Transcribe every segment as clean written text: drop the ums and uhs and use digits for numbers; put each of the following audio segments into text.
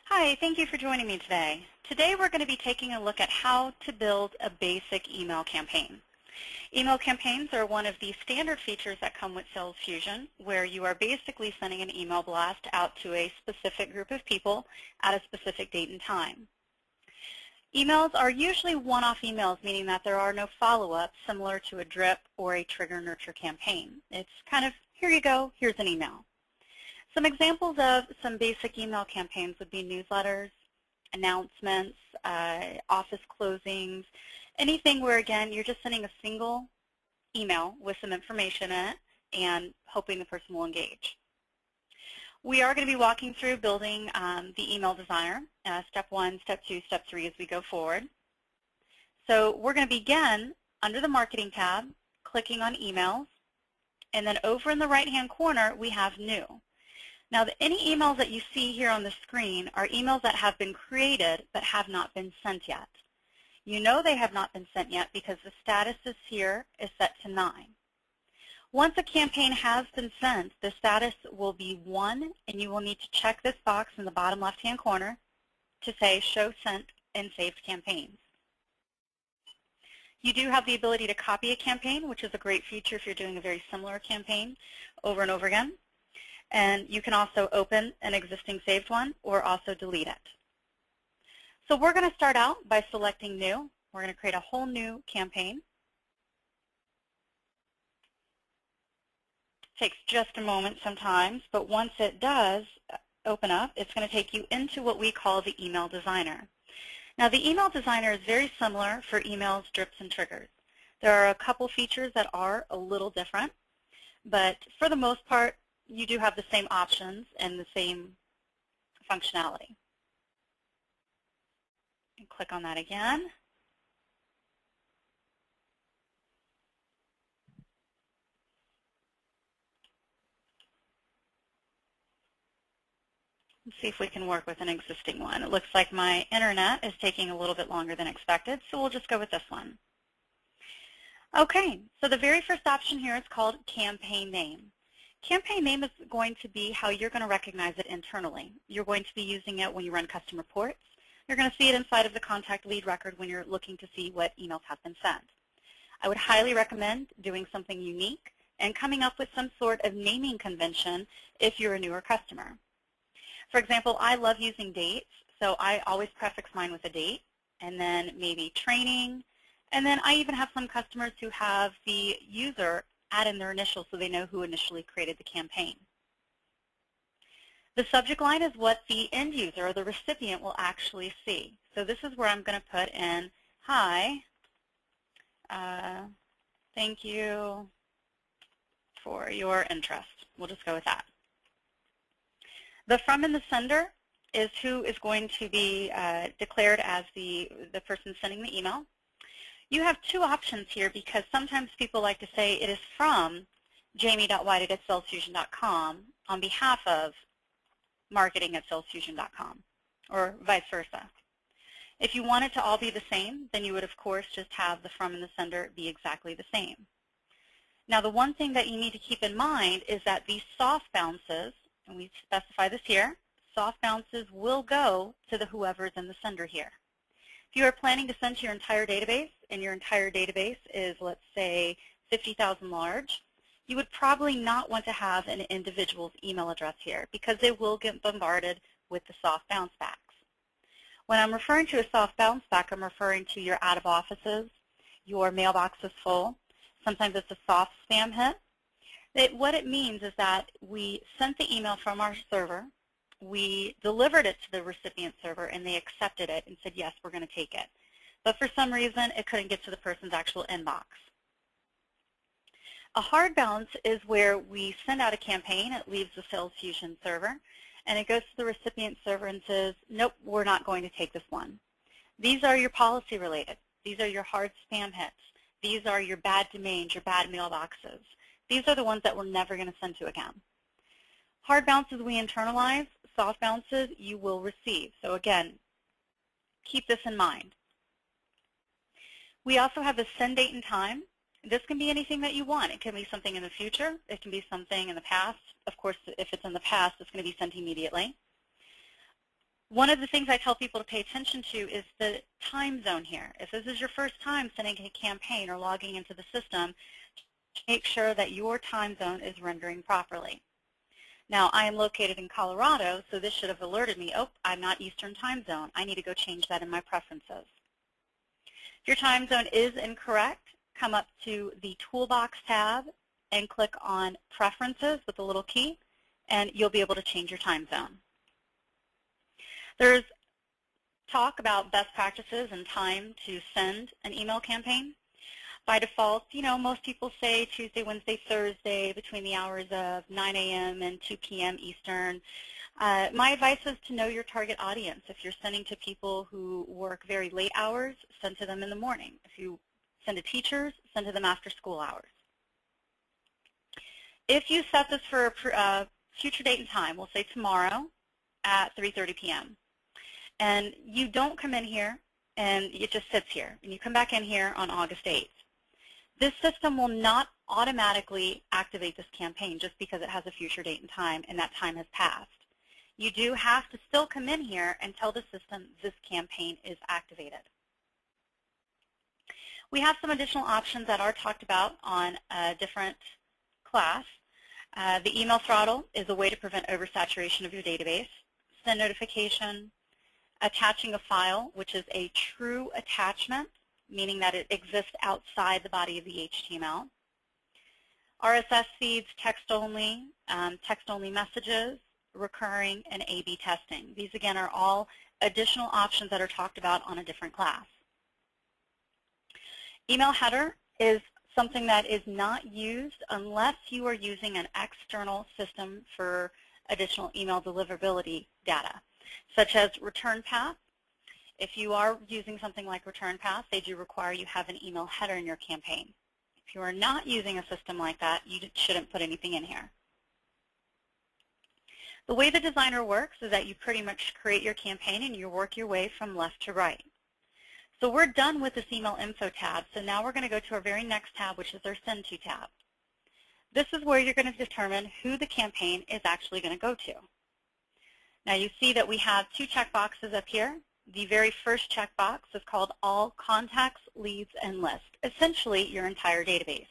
Hi, thank you for joining me today. Today we're going to be taking a look at how to build a basic email campaign. Email campaigns are one of the standard features that come with Sales Fusion, where you are basically sending an email blast out to a specific group of people at a specific date and time. Emails are usually one-off emails, meaning that there are no follow-ups similar to a drip or a trigger nurture campaign. It's kind of, here you go, here's an email. Some examples of some basic email campaigns would be newsletters, announcements, office closings, anything where, again, you're just sending a single email with some information in it and hoping the person will engage. We are going to be walking through building the email designer, step 1, step 2, step 3 as we go forward. So we're going to begin under the Marketing tab, clicking on Emails, and then over in the right-hand corner we have New. Now, any emails that you see here on the screen are emails that have been created but have not been sent yet. You know they have not been sent yet because the status is here is set to 9. Once a campaign has been sent, the status will be 1, and you will need to check this box in the bottom left-hand corner to say Show Sent and Saved Campaigns. You do have the ability to copy a campaign, which is a great feature if you're doing a very similar campaign over and over again. And you can also open an existing saved one or also delete it. So we're going to start out by selecting New. We're going to create a whole new campaign. It takes just a moment sometimes, but once it does open up, it's going to take you into what we call the Email Designer. Now, the Email Designer is very similar for emails, drips, and triggers. There are a couple features that are a little different, but for the most part, you do have the same options and the same functionality. And click on that again. Let's see if we can work with an existing one. It looks like my internet is taking a little bit longer than expected, so we'll just go with this one. Okay, so the very first option here is called Campaign Name. Campaign name is going to be how you're going to recognize it internally. You're going to be using it when you run custom reports. You're going to see it inside of the contact lead record when you're looking to see what emails have been sent. I would highly recommend doing something unique and coming up with some sort of naming convention if you're a newer customer. For example, I love using dates, so I always prefix mine with a date, and then maybe training, and then I even have some customers who have the user add in their initials so they know who initially created the campaign. The subject line is what the end user or the recipient will actually see. So this is where I'm going to put in, hi, thank you for your interest. We'll just go with that. The from and the sender is who is going to be declared as the person sending the email. You have two options here because sometimes people like to say it is from jamie.whited@salesfusion.com on behalf of marketing@salesfusion.com or vice versa. If you want it to all be the same, then you would, of course, just have the from and the sender be exactly the same. Now, the one thing that you need to keep in mind is that these soft bounces, and we specify this here, soft bounces will go to the whoever's in the sender here. If you are planning to send to your entire database, and your entire database is, let's say, 50,000 large, you would probably not want to have an individual's email address here because they will get bombarded with the soft bounce backs. When I'm referring to a soft bounce back, I'm referring to your out of offices, your mailbox is full. Sometimes it's a soft spam hit. What it means is that we sent the email from our server, we delivered it to the recipient server, and they accepted it and said, yes, we're going to take it. But for some reason, it couldn't get to the person's actual inbox. A hard bounce is where we send out a campaign, it leaves the Sales Fusion server, and it goes to the recipient server and says, nope, we're not going to take this one. These are your policy related. These are your hard spam hits. These are your bad domains, your bad mailboxes. These are the ones that we're never going to send to again. Hard bounces we internalize, soft bounces you will receive. So again, keep this in mind. We also have the send date and time. This can be anything that you want. It can be something in the future. It can be something in the past. Of course, if it's in the past, it's going to be sent immediately. One of the things I tell people to pay attention to is the time zone here. If this is your first time sending a campaign or logging into the system, make sure that your time zone is rendering properly. Now, I am located in Colorado, so this should have alerted me, oh, I'm not Eastern time zone. I need to go change that in my preferences. If your time zone is incorrect, come up to the Toolbox tab and click on Preferences with the little key, and you'll be able to change your time zone. There's talk about best practices and time to send an email campaign. By default, most people say Tuesday, Wednesday, Thursday between the hours of 9 a.m. and 2 p.m. Eastern. My advice is to know your target audience. If you're sending to people who work very late hours, send to them in the morning. If you send to teachers, send to them after school hours. If you set this for a future date and time, we'll say tomorrow at 3:30 p.m., and you don't come in here and it just sits here, and you come back in here on August 8th, this system will not automatically activate this campaign just because it has a future date and time and that time has passed. You do have to still come in here and tell the system this campaign is activated. We have some additional options that are talked about on a different class. The email throttle is a way to prevent oversaturation of your database. Send notification. Attaching a file, which is a true attachment, meaning that it exists outside the body of the HTML. RSS feeds, text-only messages, recurring, and A/B testing. These, again, are all additional options that are talked about on a different class. Email header is something that is not used unless you are using an external system for additional email deliverability data, such as return path. If you are using something like return path, they do require you have an email header in your campaign. If you are not using a system like that, you shouldn't put anything in here. The way the designer works is that you pretty much create your campaign and you work your way from left to right. So we're done with this email info tab, so now we're going to go to our very next tab, which is our send to tab. This is where you're going to determine who the campaign is actually going to go to. Now you see that we have two checkboxes up here. The very first checkbox is called All Contacts, Leads, and Lists, essentially your entire database.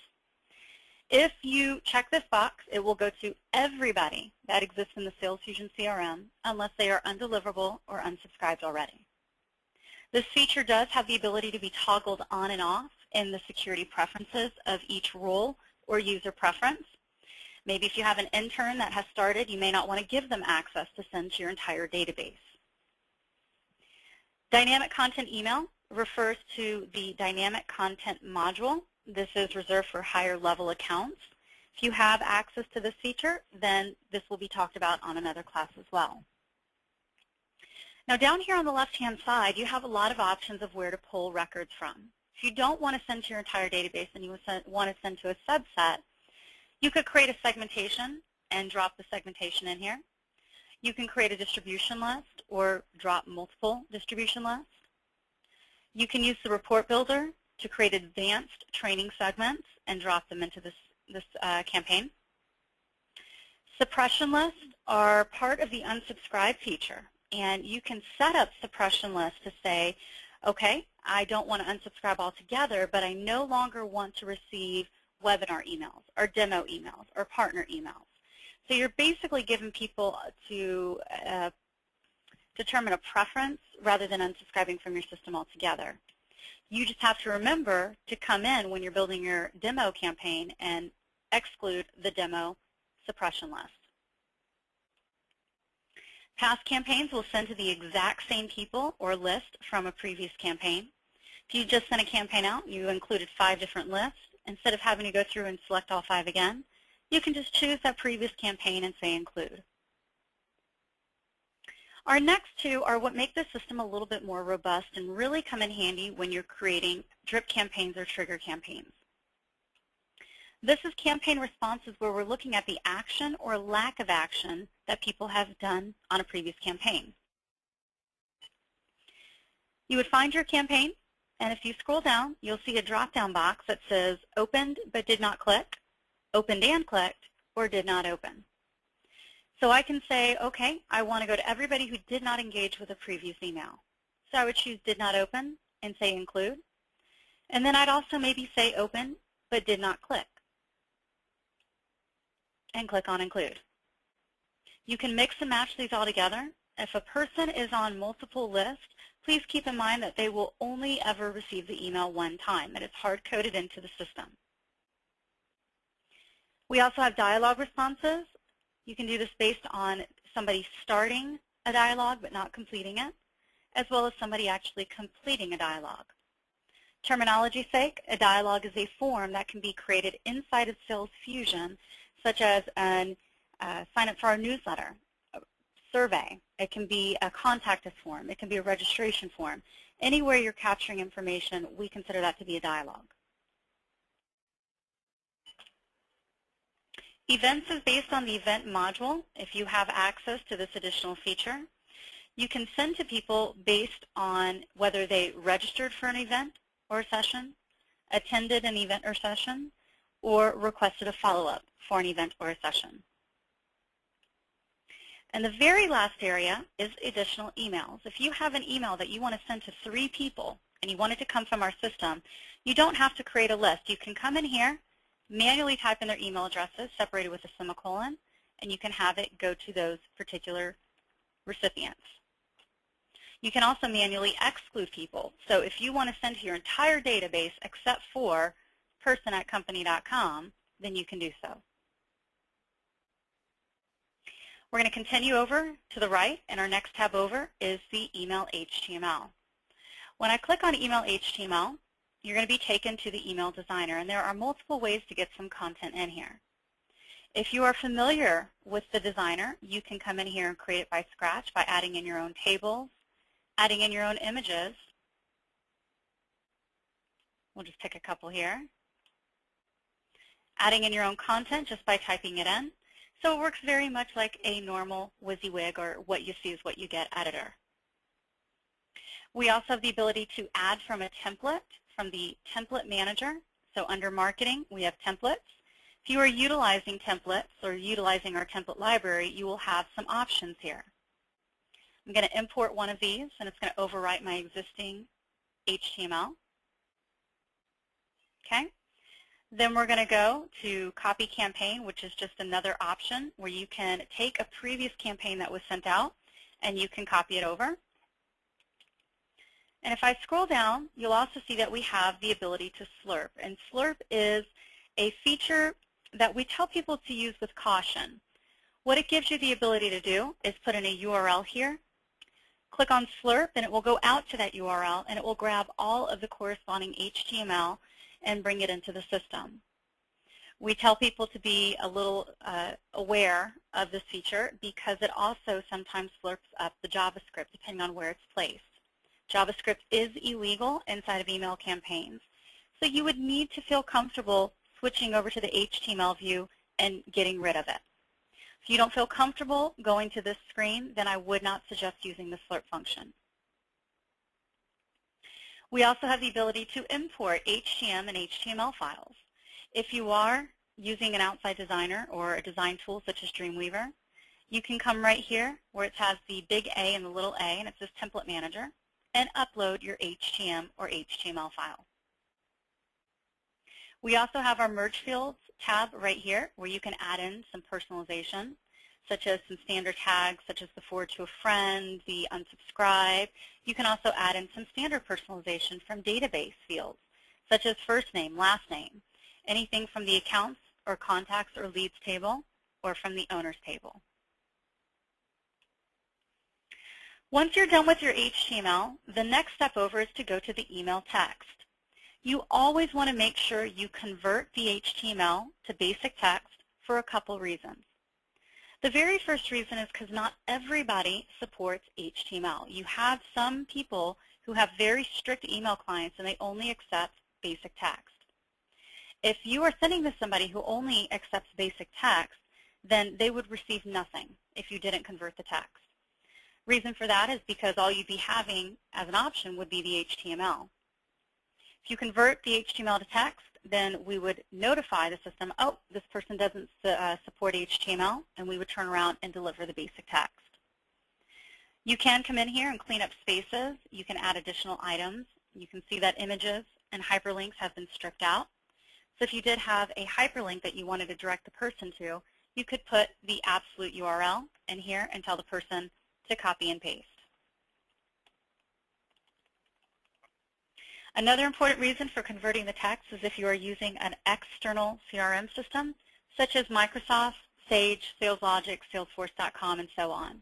If you check this box, it will go to everybody that exists in the Sales Fusion CRM unless they are undeliverable or unsubscribed already. This feature does have the ability to be toggled on and off in the security preferences of each role or user preference. Maybe if you have an intern that has started, you may not want to give them access to send to your entire database. Dynamic content email refers to the dynamic content module. This is reserved for higher level accounts. If you have access to this feature, then this will be talked about on another class as well. Now down here on the left-hand side, you have a lot of options of where to pull records from. If you don't want to send to your entire database and you want to send to a subset, you could create a segmentation and drop the segmentation in here. You can create a distribution list or drop multiple distribution lists. You can use the report builder to create advanced training segments and drop them into this campaign. Suppression lists are part of the unsubscribe feature, and you can set up suppression lists to say, okay, I don't want to unsubscribe altogether, but I no longer want to receive webinar emails or demo emails or partner emails. So you're basically giving people to determine a preference rather than unsubscribing from your system altogether. You just have to remember to come in when you're building your demo campaign and exclude the demo suppression list. Past campaigns will send to the exact same people or list from a previous campaign. If you just sent a campaign out, you included 5 different lists. Instead of having to go through and select all 5 again, you can just choose that previous campaign and say include. Our next two are what make the system a little bit more robust and really come in handy when you're creating drip campaigns or trigger campaigns. This is campaign responses where we're looking at the action or lack of action that people have done on a previous campaign. You would find your campaign, and if you scroll down, you'll see a drop-down box that says opened but did not click, opened and clicked, or did not open. So I can say, okay, I want to go to everybody who did not engage with a previous email. So I would choose did not open and say include. And then I'd also maybe say open but did not click and click on include. You can mix and match these all together. If a person is on multiple lists, please keep in mind that they will only ever receive the email one time, that it's hard-coded into the system. We also have dialogue responses. You can do this based on somebody starting a dialogue but not completing it, as well as somebody actually completing a dialogue. Terminology's sake, a dialogue is a form that can be created inside of Sales Fusion, such as an sign up for our newsletter, a survey. It can be a contact us form. It can be a registration form. Anywhere you're capturing information, we consider that to be a dialogue. Events is based on the event module. If you have access to this additional feature, you can send to people based on whether they registered for an event or a session, attended an event or session, or requested a follow-up for an event or a session. And the very last area is additional emails. If you have an email that you want to send to 3 people and you want it to come from our system, you don't have to create a list. You can come in here, manually type in their email addresses separated with a semicolon, and you can have it go to those particular recipients. You can also manually exclude people. So if you want to send to your entire database except for person@company.com, then you can do so. We're going to continue over to the right, and our next tab over is the Email HTML. When I click on Email HTML, you're going to be taken to the Email Designer, and there are multiple ways to get some content in here. If you are familiar with the Designer, you can come in here and create it by scratch by adding in your own tables, adding in your own images. We'll just pick a couple here. Adding in your own content just by typing it in. So it works very much like a normal WYSIWYG or what you see is what you get editor. We also have the ability to add from a template from the Template Manager. So under Marketing, we have templates. If you are utilizing templates or utilizing our template library, you will have some options here. I'm going to import one of these, and it's going to overwrite my existing HTML. Okay. Then we're going to go to Copy Campaign, which is just another option where you can take a previous campaign that was sent out, and you can copy it over. And if I scroll down, you'll also see that we have the ability to slurp. And slurp is a feature that we tell people to use with caution. What it gives you the ability to do is put in a URL here, click on slurp, and it will go out to that URL, and it will grab all of the corresponding HTML and bring it into the system. We tell people to be a little aware of this feature because it also sometimes slurps up the JavaScript depending on where it's placed. JavaScript is illegal inside of email campaigns, so you would need to feel comfortable switching over to the HTML view and getting rid of it. If you don't feel comfortable going to this screen, then I would not suggest using the slurp function. We also have the ability to import HTML and HTML files. If you are using an outside designer or a design tool such as Dreamweaver, you can come right here where it has the big A and the little a, and it says Template Manager, and upload your HTML or HTML file. We also have our Merge Fields tab right here where you can add in some personalization, such as some standard tags, such as the forward to a friend, the unsubscribe. You can also add in some standard personalization from database fields, such as first name, last name, anything from the accounts or contacts or leads table, or from the owners table. Once you're done with your HTML, the next step over is to go to the email text. You always want to make sure you convert the HTML to basic text for a couple reasons. The very first reason is because not everybody supports HTML. You have some people who have very strict email clients and they only accept basic text. If you are sending to somebody who only accepts basic text, then they would receive nothing if you didn't convert the text. Reason for that is because all you'd be having as an option would be the HTML. If you convert the HTML to text, then we would notify the system, oh, this person doesn't support HTML, and we would turn around and deliver the basic text. You can come in here and clean up spaces. You can add additional items. You can see that images and hyperlinks have been stripped out. So if you did have a hyperlink that you wanted to direct the person to, you could put the absolute URL in here and tell the person to copy and paste. Another important reason for converting the text is if you are using an external CRM system, such as Microsoft, Sage, SalesLogic, Salesforce.com, and so on.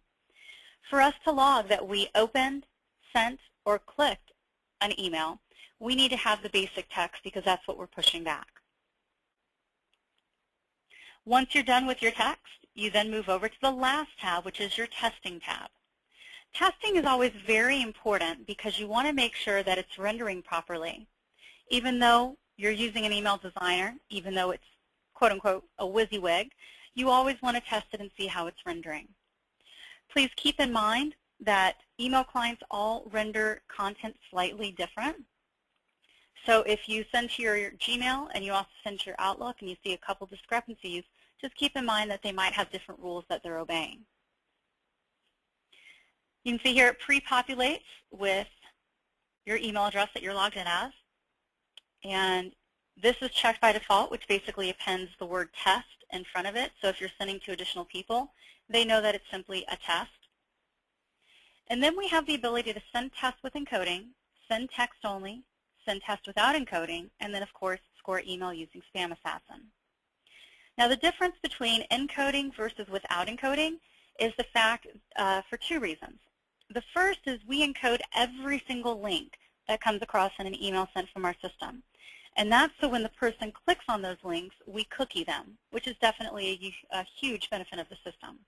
For us to log that we opened, sent, or clicked an email, we need to have the basic text because that's what we're pushing back. Once you're done with your text, you then move over to the last tab, which is your testing tab. Testing is always very important because you want to make sure that it's rendering properly. Even though you're using an email designer, even though it's quote-unquote a WYSIWYG, you always want to test it and see how it's rendering. Please keep in mind that email clients all render content slightly different. So if you send to your Gmail and you also send to your Outlook and you see a couple discrepancies, just keep in mind that they might have different rules that they're obeying. You can see here it pre-populates with your email address that you're logged in as. And this is checked by default, which basically appends the word test in front of it. So if you're sending to additional people, they know that it's simply a test. And then we have the ability to send tests with encoding, send text only, send tests without encoding, and then, of course, score email using Spam Assassin. Now, the difference between encoding versus without encoding is the fact for two reasons. The first is we encode every single link that comes across in an email sent from our system. And that's so when the person clicks on those links, we cookie them, which is definitely a huge benefit of the system.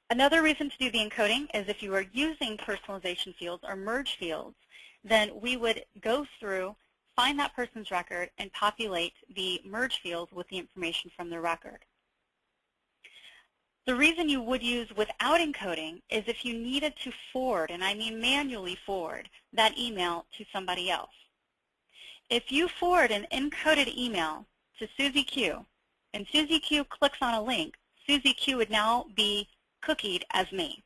Another reason to do the encoding is if you are using personalization fields or merge fields, then we would go through, find that person's record, and populate the merge fields with the information from their record. The reason you would use without encoding is if you needed to forward, and I mean manually forward, that email to somebody else. If you forward an encoded email to Susie Q, and Susie Q clicks on a link, Susie Q would now be cookied as me,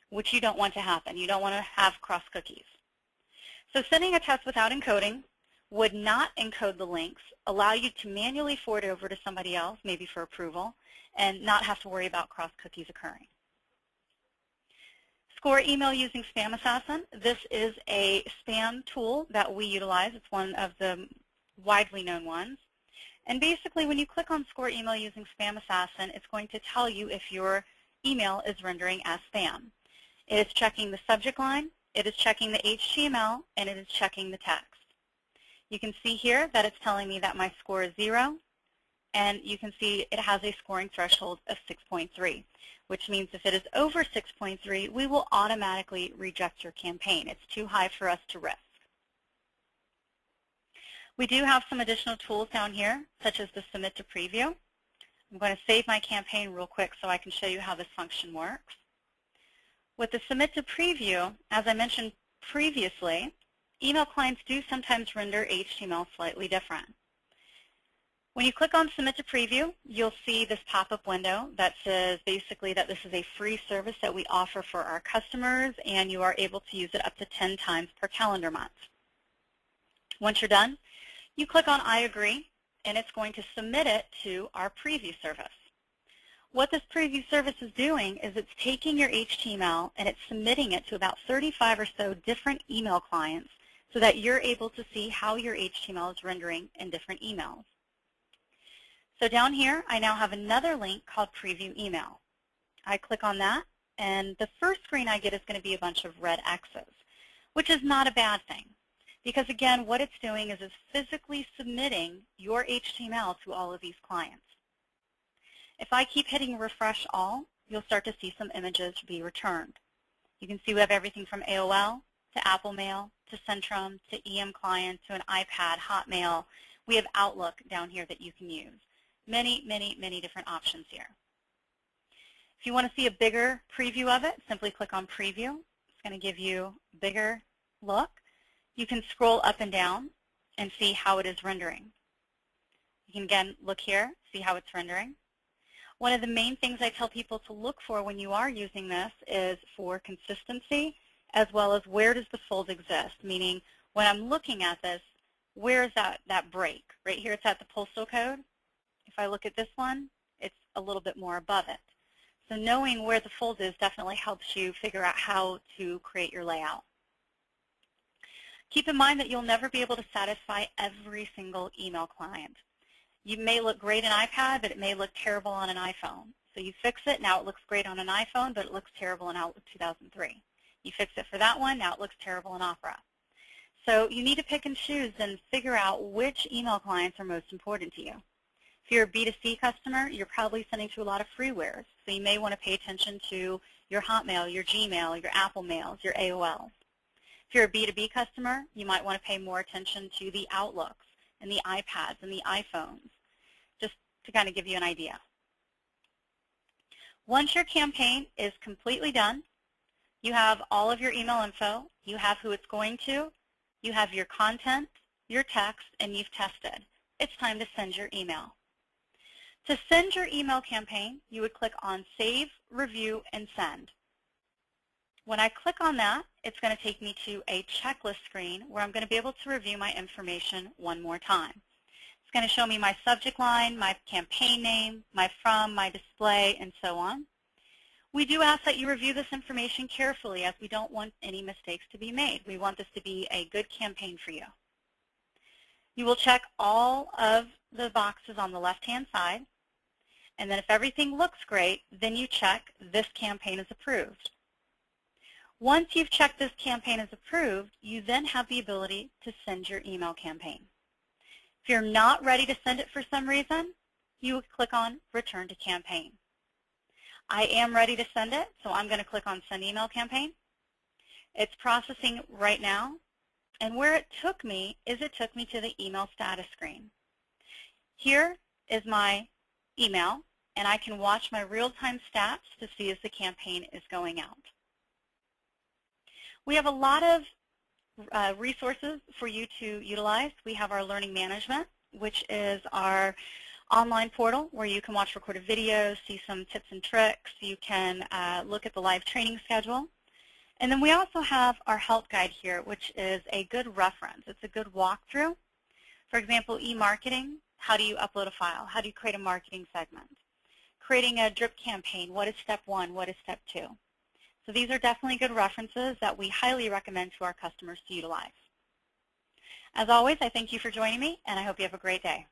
which you don't want to happen. You don't want to have cross cookies. So sending a test without encoding would not encode the links, allow you to manually forward it over to somebody else, maybe for approval, and not have to worry about cross cookies occurring. Score email using Spam Assassin. This is a spam tool that we utilize. It's one of the widely known ones. And basically, when you click on Score email using Spam Assassin, it's going to tell you if your email is rendering as spam. It is checking the subject line, it is checking the HTML, and it is checking the text. You can see here that it's telling me that my score is 0, and you can see it has a scoring threshold of 6.3, which means if it is over 6.3, we will automatically reject your campaign. It's too high for us to risk. We do have some additional tools down here, such as the Submit to Preview. I'm going to save my campaign real quick so I can show you how this function works. With the Submit to Preview, as I mentioned previously, email clients do sometimes render HTML slightly different. When you click on Submit to Preview, you'll see this pop-up window that says basically that this is a free service that we offer for our customers, and you are able to use it up to 10 times per calendar month. Once you're done, you click on I agree, and it's going to submit it to our preview service. What this preview service is doing is it's taking your HTML and it's submitting it to about 35 or so different email clients so that you're able to see how your HTML is rendering in different emails. So down here, I now have another link called Preview Email. I click on that, and the first screen I get is going to be a bunch of red X's, which is not a bad thing. Because again, what it's doing is it's physically submitting your HTML to all of these clients. If I keep hitting refresh all, you'll start to see some images be returned. You can see we have everything from AOL to Apple Mail to Centrum to EM Client to an iPad, Hotmail. We have Outlook down here that you can use. Many, many, many different options here. If you want to see a bigger preview of it, simply click on Preview. It's going to give you a bigger look. You can scroll up and down and see how it is rendering. You can again look here, see how it's rendering. One of the main things I tell people to look for when you are using this is for consistency, as well as where does the fold exist, meaning when I'm looking at this, where is that break? Right here it's at the postal code. If I look at this one, it's a little bit more above it. So knowing where the fold is definitely helps you figure out how to create your layout. Keep in mind that you'll never be able to satisfy every single email client. You may look great on iPad, but it may look terrible on an iPhone. So you fix it, now it looks great on an iPhone, but it looks terrible in Outlook 2003. You fix it for that one, now it looks terrible in Opera. So you need to pick and choose and figure out which email clients are most important to you. If you're a B2C customer, you're probably sending to a lot of freewares, so you may want to pay attention to your Hotmail, your Gmail, your Apple Mails, your AOLs. If you're a B2B customer, you might want to pay more attention to the Outlooks and the iPads and the iPhones, just to kind of give you an idea. Once your campaign is completely done, you have all of your email info, you have who it's going to, you have your content, your text, and you've tested. It's time to send your email. To send your email campaign, you would click on Save, Review, and Send. When I click on that, it's going to take me to a checklist screen where I'm going to be able to review my information one more time. It's going to show me my subject line, my campaign name, my from, my display, and so on. We do ask that you review this information carefully, as we don't want any mistakes to be made. We want this to be a good campaign for you. You will check all of the boxes on the left-hand side, and then if everything looks great, then you check this campaign is approved. Once you've checked this campaign as approved, you then have the ability to send your email campaign. If you're not ready to send it for some reason, you would click on Return to Campaign. I am ready to send it, so I'm going to click on Send Email Campaign. It's processing right now, and where it took me is it took me to the email status screen. Here is my email, and I can watch my real-time stats to see as the campaign is going out. We have a lot of resources for you to utilize. We have our Learning Management, which is our online portal where you can watch recorded videos, see some tips and tricks. You can look at the live training schedule. And then we also have our help guide here, which is a good reference. It's a good walkthrough. For example, e-marketing, how do you upload a file? How do you create a marketing segment? Creating a drip campaign, what is step 1? What is step 2? So these are definitely good references that we highly recommend to our customers to utilize. As always, I thank you for joining me, and I hope you have a great day.